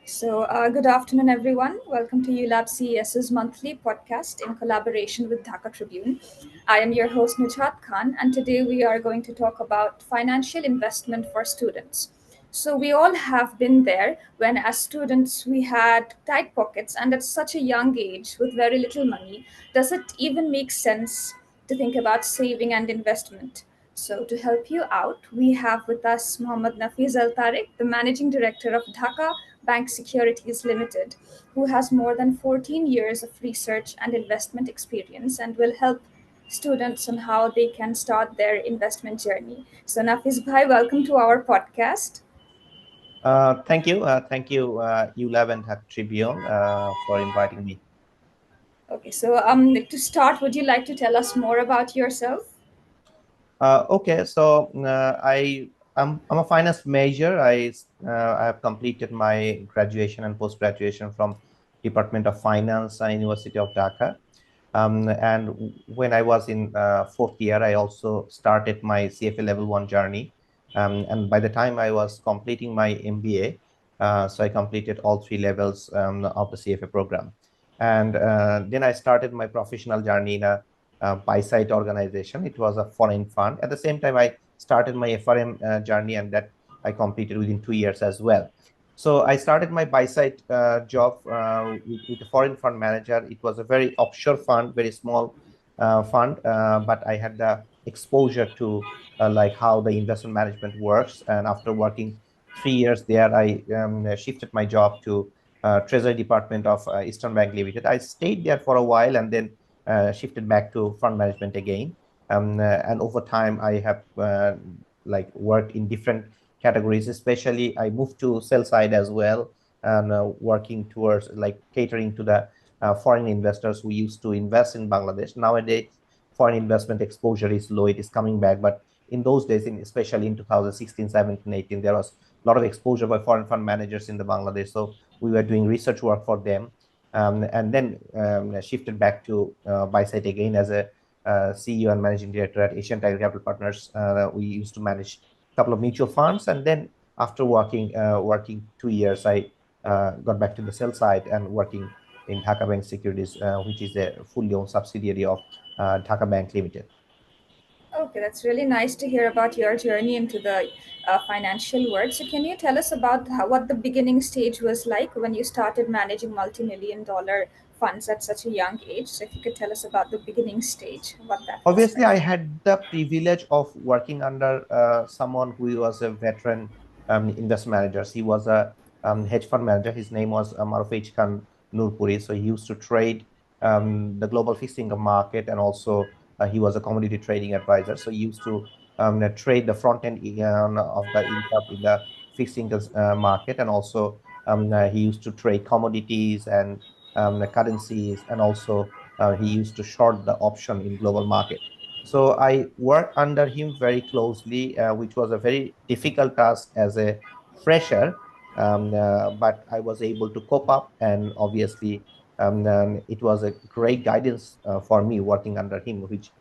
Good afternoon, everyone. Welcome to ULab CES's monthly podcast in collaboration with Dhaka Tribune. I am your host, Nujhat Khan, and today we are going to talk about financial investment for students. So, we all have been there when, as students, we had tight pockets, and at such a young age with very little money, does it even make sense to think about saving and investment? So, to help you out, we have with us Mohammad Nafiz Al Tariq, the managing director of Dhaka Bank Securities Limited, who has more than 14 years of research and investment experience and will help students on how they can start their investment journey. So, Nafiz Bhai, welcome to our podcast. Thank you. ULab and Hat Tribune, for inviting me. To start, would you like to tell us more about yourself? Okay, so I'm a finance major. I have completed my graduation and post graduation from Department of Finance, University of Dhaka. And when I was in fourth year, I also started my CFA level one journey. And by the time I was completing my MBA, so I completed all three levels of the CFA program. And then I started my professional journey in a buy-side organization. It was a foreign fund. At the same time, I started my FRM journey, and that I completed within 2 years as well. So I started my buy-side job with a foreign fund manager. It was a very offshore fund, very small fund, but I had the exposure to like how the investment management works. And after working 3 years there, I shifted my job to Treasury Department of Eastern Bank Limited. I stayed there for a while and then shifted back to fund management again. And over time, I have like worked in different categories. Especially, I moved to sell side as well, and working towards like catering to the foreign investors who used to invest in Bangladesh. Nowadays, foreign investment exposure is low; it is coming back. But in those days, especially in 2016, 17, 18, there was a lot of exposure by foreign fund managers in the Bangladesh. So we were doing research work for them, and then shifted back to buy side again as a CEO and managing director at Asian Tiger Capital Partners. We used to manage a couple of mutual funds, and then after working 2 years, I got back to the sell side and working in Dhaka Bank Securities, which is a fully owned subsidiary of Dhaka Bank Limited. Okay, that's really nice to hear about your journey into the financial world. So, can you tell us about what the beginning stage was like when you started managing multi-million dollar funds at such a young age? So, if you could tell us about the beginning stage, what that was Obviously, like. I had the privilege of working under someone who was a veteran investment manager. He was a hedge fund manager. His name was Maruf H. Khan Nurpuri. So he used to trade the global fixed income market, and also he was a commodity trading advisor. So he used to trade the front end of the income in the fixed income market, and also he used to trade commodities and the currencies, and also he used to short the option in global market. So I worked under him very closely, which was a very difficult task as a fresher, but I was able to cope up, and obviously it was a great guidance for me working under him, which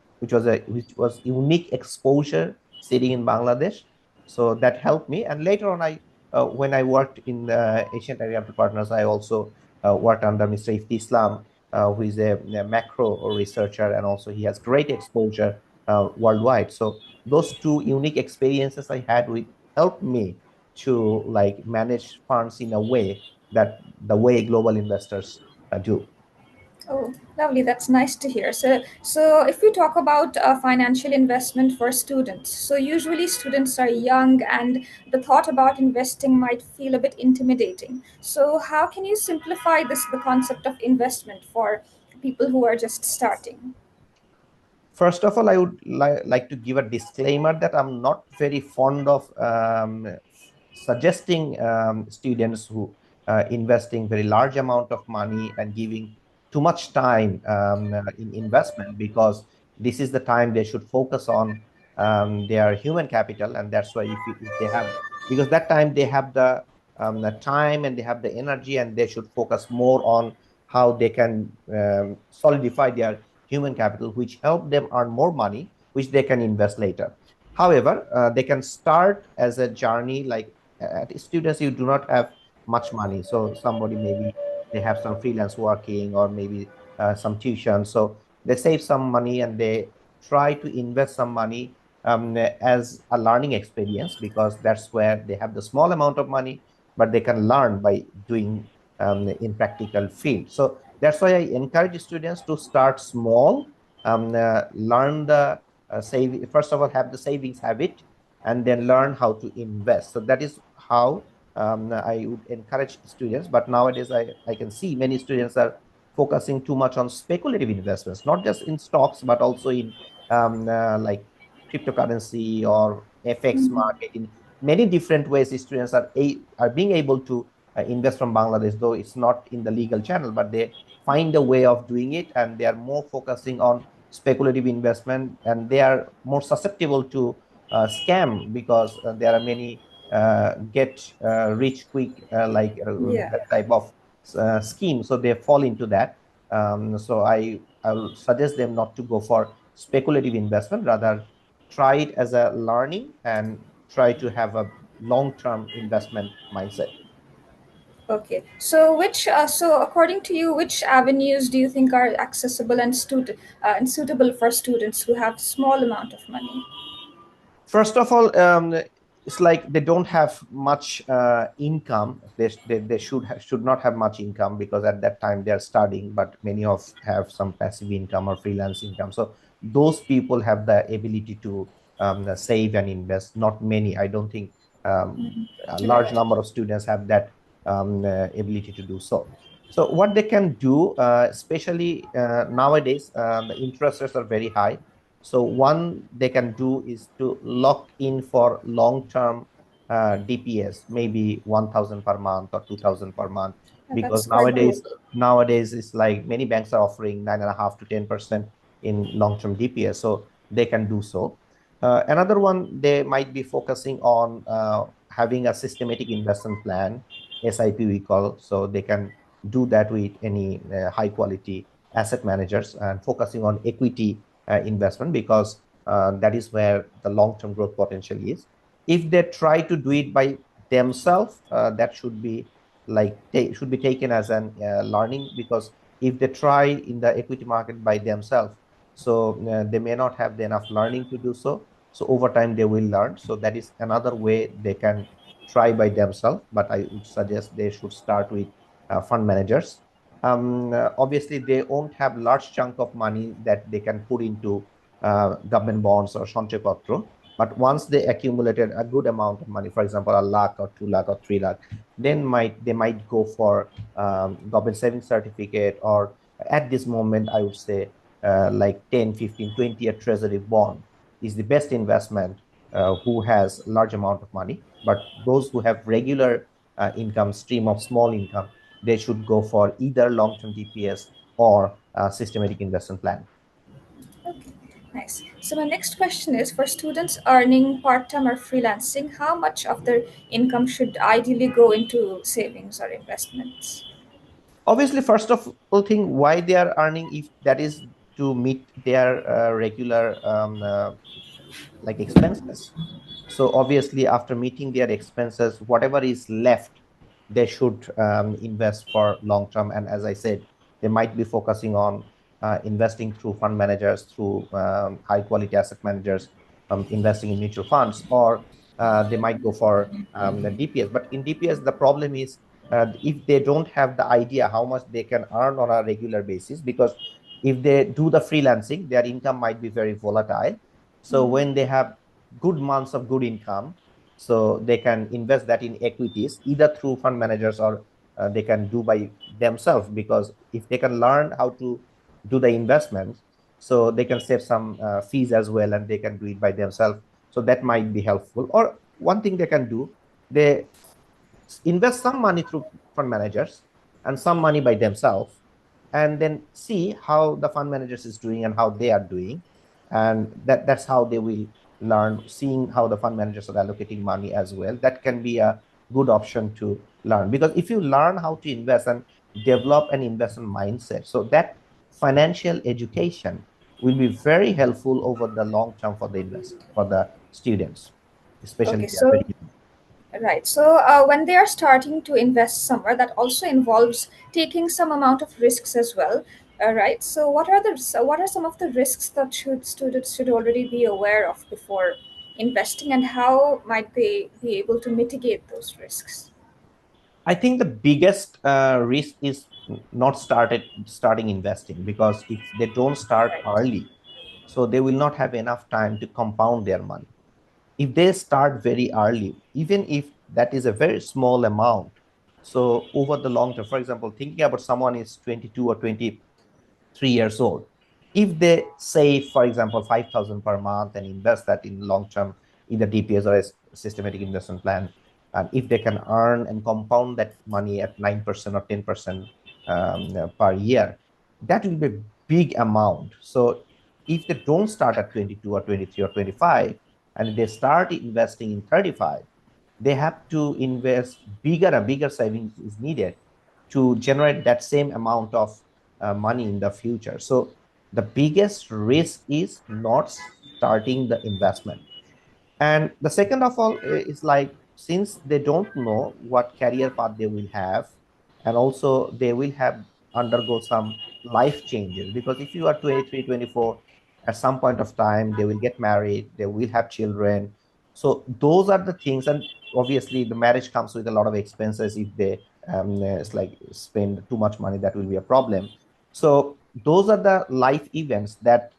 was unique exposure sitting in Bangladesh. So that helped me, and later on, when I worked in Asian Capital Partners, I also worked under Mr. Ifti Islam, who is a macro researcher, and also he has great exposure worldwide. So those two unique experiences I had with helped me to like manage funds in a way that the way global investors do. Oh, lovely. That's nice to hear. So if we talk about financial investment for students, so usually students are young and the thought about investing might feel a bit intimidating. So how can you simplify the concept of investment for people who are just starting? First of all, I would like to give a disclaimer that I'm not very fond of suggesting students who investing very large amount of money and giving too much time in investment, because this is the time they should focus on their human capital. And that's why if they have, because that time they have the time and they have the energy, and they should focus more on how they can solidify their human capital, which help them earn more money, which they can invest later. However, they can start as a journey like at students, you do not have much money. So somebody, maybe they have some freelance working, or maybe some tuition. So they save some money and they try to invest some money as a learning experience, because that's where they have the small amount of money, but they can learn by doing in practical field. So that's why I encourage students to start small, learn the save. First of all, have the savings habit, and then learn how to invest. So that is how I would encourage students. But nowadays, I can see many students are focusing too much on speculative investments, not just in stocks, but also in like cryptocurrency or FX market. In many different ways, students are being able to invest from Bangladesh, though it's not in the legal channel, but they find a way of doing it, and they are more focusing on speculative investment, and they are more susceptible to scam, because there are many get rich quick Yeah. that type of scheme, so they fall into that. So I'll suggest them not to go for speculative investment, rather try it as a learning and try to have a long-term investment mindset. Okay. So so according to you, which avenues do you think are accessible and suitable for students who have small amount of money? First of all, it's like they don't have much income. They should not have much income, because at that time they are studying, but many of have some passive income or freelance income. So those people have the ability to save and invest. Not many. I don't think a large Right. number of students have that ability to do so. So what they can do, especially nowadays, the interest rates are very high. So one they can do is to lock in for long-term DPS, maybe 1,000 per month or 2,000 per month, because That's quite good. nowadays it's like many banks are offering 9.5 to 10% in long-term DPS, so they can do so. Another one, they might be focusing on having a systematic investment plan, SIP we call, so they can do that with any high quality asset managers, and focusing on equity investment, because that is where the long-term growth potential is. If they try to do it by themselves, that should be should be taken as an learning, because if they try in the equity market by themselves, so they may not have the enough learning to do so. So over time they will learn. So that is another way they can try by themselves. But I would suggest they should start with fund managers. Obviously, they won't have large chunk of money that they can put into government bonds or Sanchoy Patro. But once they accumulated a good amount of money, for example, a lakh or 2 lakh or 3 lakh, then they might go for government savings certificate, or at this moment, I would say like 10, 15, 20 year treasury bond is the best investment who has large amount of money. But those who have regular income stream of small income, they should go for either long-term DPS or systematic investment plan. Okay, nice. So my next question is for students earning part-time or freelancing, how much of their income should ideally go into savings or investments? Obviously, first of all thing, why they are earning, if that is to meet their regular like expenses. So obviously, after meeting their expenses, whatever is left, they should invest for long term. And as I said, they might be focusing on investing through fund managers, through high quality asset managers, investing in mutual funds, or they might go for the DPS. But in DPS, the problem is if they don't have the idea how much they can earn on a regular basis, because if they do the freelancing, their income might be very volatile. So when they have good months of good income, so they can invest that in equities, either through fund managers, or they can do by themselves, because if they can learn how to do the investments, so they can save some fees as well, and they can do it by themselves. So that might be helpful. Or one thing they can do, they invest some money through fund managers and some money by themselves, and then see how the fund managers is doing and how they are doing. And that's how they will learn, seeing how the fund managers are allocating money as well. That can be a good option to learn, because if you learn how to invest and develop an investment mindset, so that financial education will be very helpful over the long term for the students, especially Okay, if they are very so young. Right. So when they are starting to invest somewhere, that also involves taking some amount of risks as well. Right. So what are some of the risks that students should already be aware of before investing, and how might they be able to mitigate those risks? I think the biggest risk is not starting investing, because if they don't start Right. early, so they will not have enough time to compound their money. If they start very early, even if that is a very small amount, so over the long term, for example, thinking about someone is 22 or 23 years old, if they save, for example, 5,000 per month and invest that in long term, either DPS or a systematic investment plan, and if they can earn and compound that money at 9% or 10% per year, that will be a big amount. So if they don't start at 22 or 23 or 25, and they start investing in 35, they have to invest bigger. A bigger savings is needed to generate that same amount of money in the future. So the biggest risk is not starting the investment. And the second of all is like, since they don't know what career path they will have, and also they will have undergo some life changes, because if you are 23, 24, at some point of time they will get married, they will have children. So those are the things. And obviously the marriage comes with a lot of expenses. If they it's like spend too much money, that will be a problem. So those are the life events that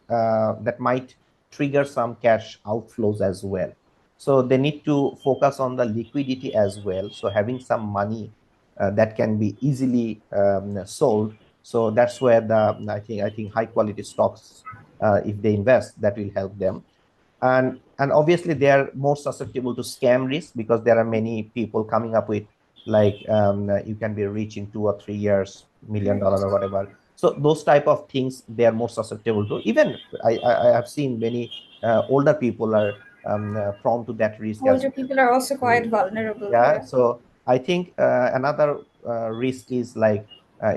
might trigger some cash outflows as well. So they need to focus on the liquidity as well. So having some money that can be easily sold. So that's where I think high quality stocks, if they invest, that will help them. And obviously they are more susceptible to scam risk, because there are many people coming up with, like, you can be rich in 2 or 3 years, $1 million Right. or whatever. So those type of things they are more susceptible to. Even I have seen many older people are prone to that risk as Older well. people are also quite So, vulnerable. yeah, Yeah. so I think another risk is like,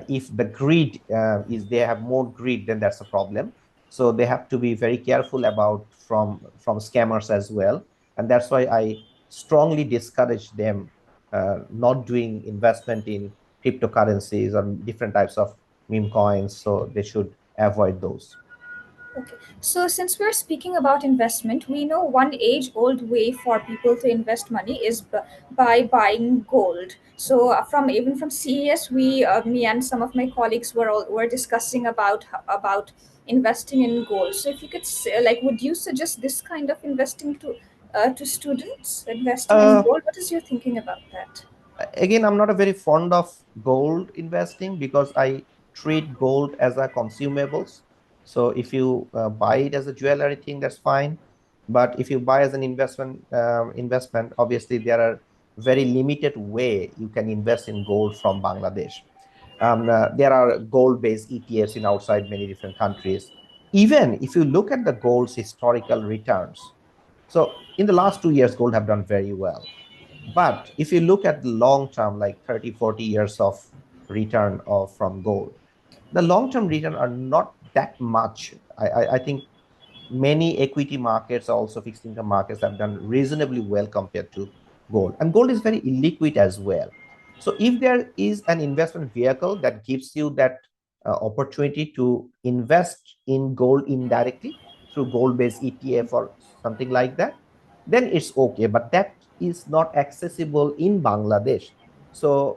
if the greed is they have more greed, then that's a problem. So they have to be very careful about from scammers as well. And that's why I strongly discourage them not doing investment in cryptocurrencies or different types of meme coins. So they should avoid those. Okay. So, since we're speaking about investment, we know one age old way for people to invest money is by buying gold. So, from CES, me and some of my colleagues were discussing about investing in gold. So, if you could say, like, would you suggest this kind of investing to students, investing in uh, gold? What is your thinking about that? Again, I'm not a very fond of gold investing, because I treat gold as a consumables. So if you buy it as a jewelry thing, that's fine. But if you buy as an investment, obviously there are very limited way you can invest in gold from Bangladesh. There are gold-based ETFs in outside many different countries. Even if you look at the gold's historical returns, so in the last 2 years, gold have done very well. But if you look at the long term, like 30, 40 years of return of from gold, the long term return are not that much. I think many equity markets, also fixed income markets, have done reasonably well compared to gold. And gold is very illiquid as well. So if there is an investment vehicle that gives you that opportunity to invest in gold indirectly through gold-based ETF or something like that, then it's okay. But that is not accessible in Bangladesh. So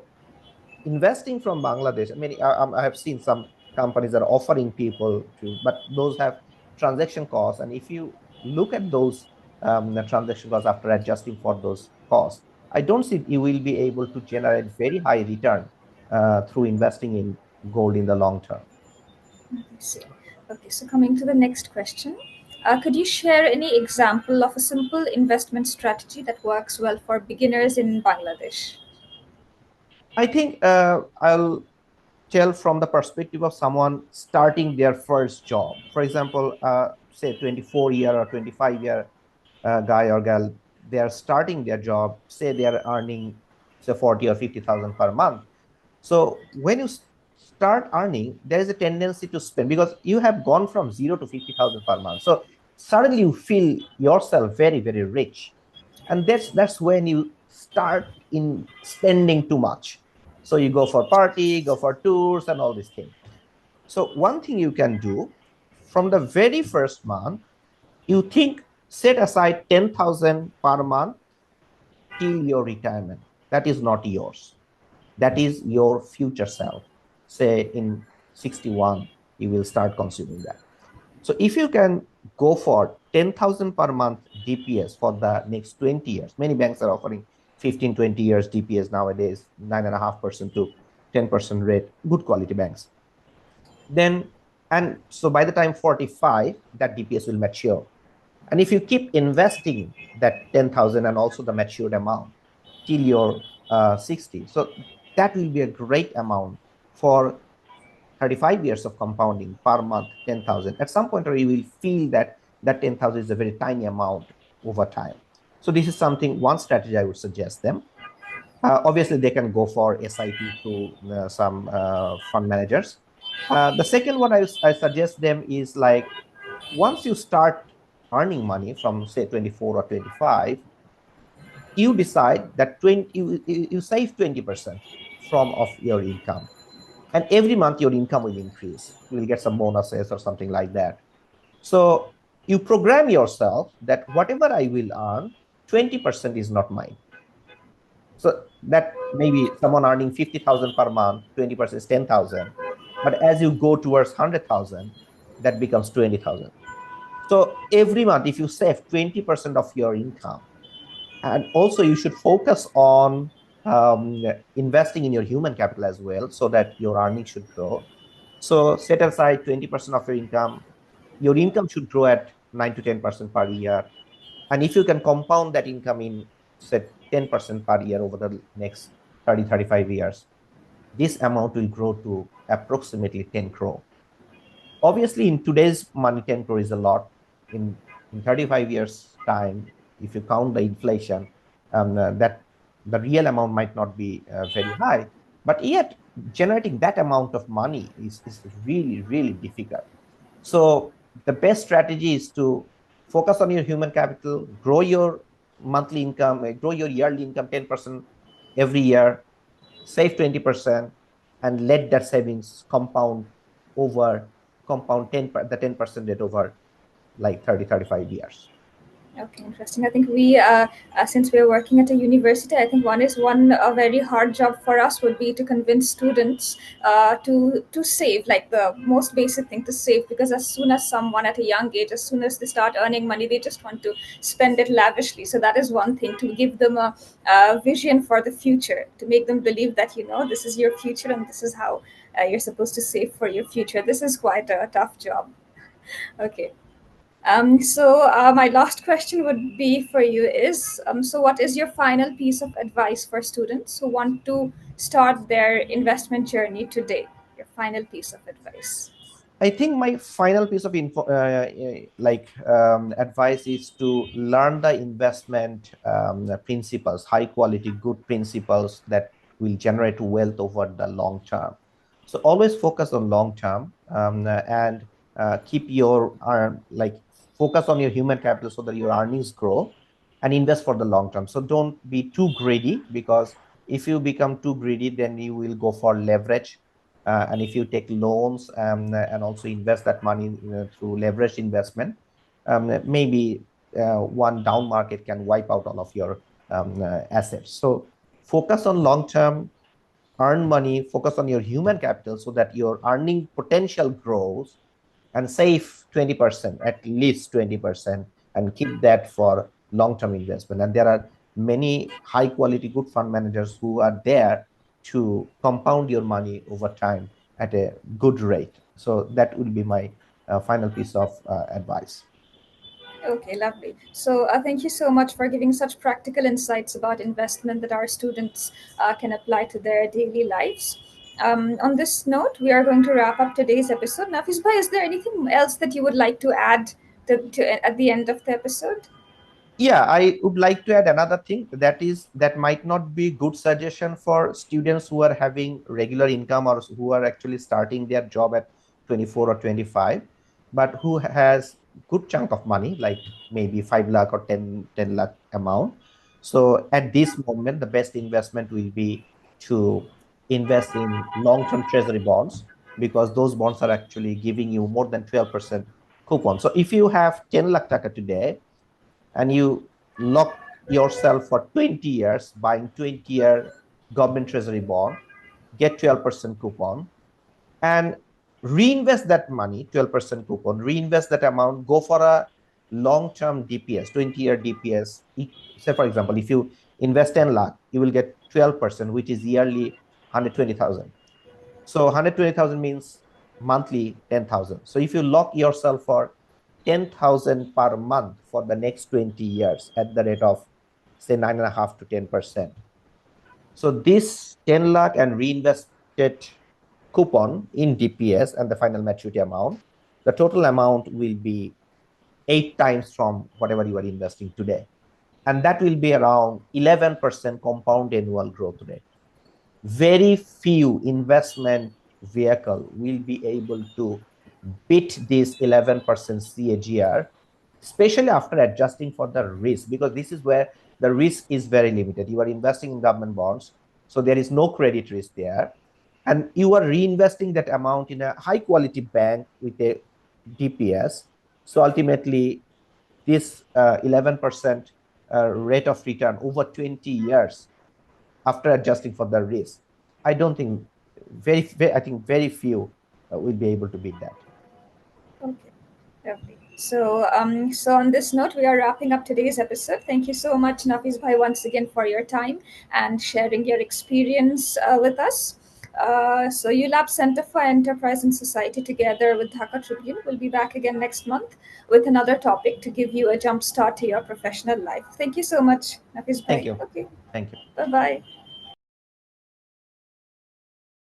investing from Bangladesh, I mean, I have seen some companies that are offering people to, but those have transaction costs. And if you look at those the transaction costs after adjusting for those costs, I don't see you will be able to generate very high return through investing in gold in the long term. I see. Okay, so coming to the next question. Could you share any example of a simple investment strategy that works well for beginners in Bangladesh? I think I'll tell from the perspective of someone starting their first job. For example, say 24-year or 25-year guy or girl, they are starting their job. Say they are earning say 40 or 50,000 per month. So when you start earning, there is a tendency to spend, because you have gone from 0 to 50,000 per month. So suddenly you feel yourself very, very rich. And that's when you start in spending too much. So you go for party, go for tours and all these things. So one thing you can do from the very first month, you think set aside 10,000 per month till your retirement. That is not yours. That is your future self. Say in 61, you will start consuming that. So if you can go for 10,000 per month DPS for the next 20 years, many banks are offering 15, 20 years DPS nowadays, 9.5% to 10% rate, good quality banks. Then, and so by the time 45, that DPS will mature. And if you keep investing that 10,000 and also the matured amount till your 60, so that will be a great amount for 35 years of compounding per month, 10,000. At some point, you will feel that that 10,000 is a very tiny amount over time. So this is something, one strategy I would suggest them. Obviously, they can go for SIP through some fund managers. The second one I suggest them is like, once you start earning money from say 24 or 25, you decide that you save 20% from of your income, and every month your income will increase. You will get some bonuses or something like that. So you program yourself that whatever I will earn, 20% is not mine. So that maybe someone earning 50,000 per month, 20% is 10,000. But as you go towards 100,000, that becomes 20,000. So every month, if you save 20% of your income, and also you should focus on investing in your human capital as well, so that your earnings should grow. So set aside 20% of your income. Your income should grow at 9 to 10% per year. And if you can compound that income in, say, 10% per year over the next 30, 35 years, this amount will grow to approximately 10 crore. Obviously, in today's money, 10 crore is a lot. In 35 years' time, if you count the inflation, that the real amount might not be very high, but yet generating that amount of money is really, really difficult. So the best strategy is to focus on your human capital, grow your monthly income, grow your yearly income 10% every year, save 20%, and let that savings compound 10% rate over like 30, 35 years. Okay, interesting. I think since we're working at a university, I think one very hard job for us would be to convince students to save, like the most basic thing to save, because as soon as someone at a young age, as soon as they start earning money, they just want to spend it lavishly. So that is one thing, to give them a vision for the future, to make them believe that this is your future and this is how you're supposed to save for your future. This is quite a tough job. Okay. So my last question would be for you is, so what is your final piece of advice for students who want to start their investment journey today? Your final piece of advice. I think my final piece of advice is to learn the investment principles, high quality, good principles that will generate wealth over the long term. So always focus on long term, and keep your focus on your human capital so that your earnings grow, and invest for the long term. So don't be too greedy, because if you become too greedy, then you will go for leverage. And if you take loans and also invest that money through leveraged investment, maybe one down market can wipe out all of your assets. So focus on long term, earn money, focus on your human capital so that your earning potential grows, and save 20%, at least 20%, and keep that for long-term investment. And there are many high-quality, good fund managers who are there to compound your money over time at a good rate. So that will be my final piece of advice. Okay, lovely. So thank you so much for giving such practical insights about investment that our students can apply to their daily lives. On this note, we are going to wrap up today's episode. Nafis bhai, is there anything else that you would like to add at the end of the episode? Yeah, I would like to add another thing, that might not be good suggestion for students who are having regular income, or who are actually starting their job at 24 or 25, but who has good chunk of money, like maybe 5 lakh or 10 lakh amount. So at this moment, the best investment will be to invest in long-term treasury bonds, because those bonds are actually giving you more than 12% coupon. So if you have 10 lakh taka today and you lock yourself for 20 years buying 20-year government treasury bond, get 12% coupon, and reinvest that money, 12% coupon, reinvest that amount, go for a long-term DPS, 20-year DPS. Say, for example, if you invest 10 lakh, you will get 12%, which is yearly 120,000. So 120,000 means monthly 10,000. So if you lock yourself for 10,000 per month for the next 20 years at the rate of, say, 9.5 to 10%. So this 10 lakh and reinvested coupon in DPS and the final maturity amount, the total amount will be 8 times from whatever you are investing today. And that will be around 11% compound annual growth rate. Very few investment vehicle will be able to beat this 11% CAGR, especially after adjusting for the risk, because this is where the risk is very limited. You are investing in government bonds, so there is no credit risk there. And you are reinvesting that amount in a high quality bank with a DPS. So ultimately, this 11% rate of return over 20 years after adjusting for the risk, I don't think I think very few will be able to beat that. Okay. Lovely. So on this note, we are wrapping up today's episode. Thank you so much, Nafiz Bhai, once again for your time and sharing your experience with us. So ULAB Center for Enterprise and Society, together with Dhaka Tribune, will be back again next month with another topic to give you a jump start to your professional life. Thank you so much, Nafiz Thank Bhai. you. Okay. Thank you. Bye bye.